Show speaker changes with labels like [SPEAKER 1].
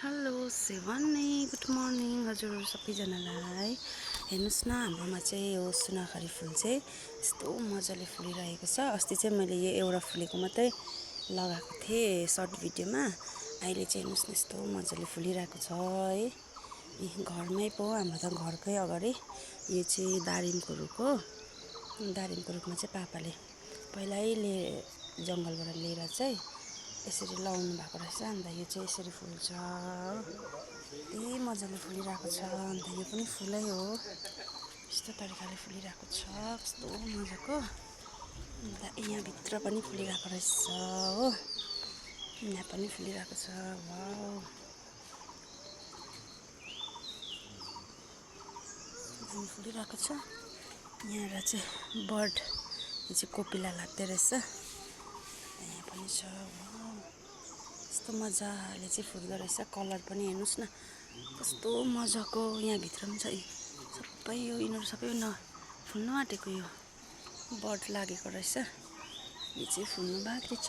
[SPEAKER 1] Hello Sewani good morning हजुर सबैजनालाई। हेर्नुहोस् न, हाम्रोमा चाहिँ यो सुनाखरी फुल चाहिँ यस्तो मजाले फुलिरहेको छ। अस्ति चाहिँ मैले यो एउटा फुलेको मात्रै लगाएको थिएँ सर्ट भिडियोमा। अहिले चाहिँ हेर्नुहोस् न, यस्तो मजाले फुलिरहेको छ है। घरमै पो, हाम्रो त घरकै अगाडि यो चाहिँ दारिमको रुख हो। दारिमको रुखमा चाहिँ पापाले पहिल्यै जङ्गलबाट लिएर चाहिँ यसरी लाउनु भएको रहेछ। अन्त यो चाहिँ यसरी फुल्छ, यति मजाले फुलिरहेको छ। अन्त यो पनि फुलै हो, यस्तो तरिकाले फुलिरहेको छ, कस्तो मजाको। अन्त यहाँभित्र पनि फुलिरहेको रहेछ हो, यहाँ पनि फुलिरहेको छ। वाउ, दामी फुलिरहेको छ। यहाँबाट चाहिँ बर्ड, यो चाहिँ कोपिला लाग्दै रहेछ। यहाँ पनि छ, वाउ, यस्तो मजाले चाहिँ फुल्दो रहेछ। कलर पनि हेर्नुहोस् न कस्तो मजाको। यहाँभित्र पनि छ सबै, यो यिनीहरू सबै फुल्नु आँटेको यो बर्ड लागेको रहेछ। यो चाहिँ फुल्नु बाँकी छ।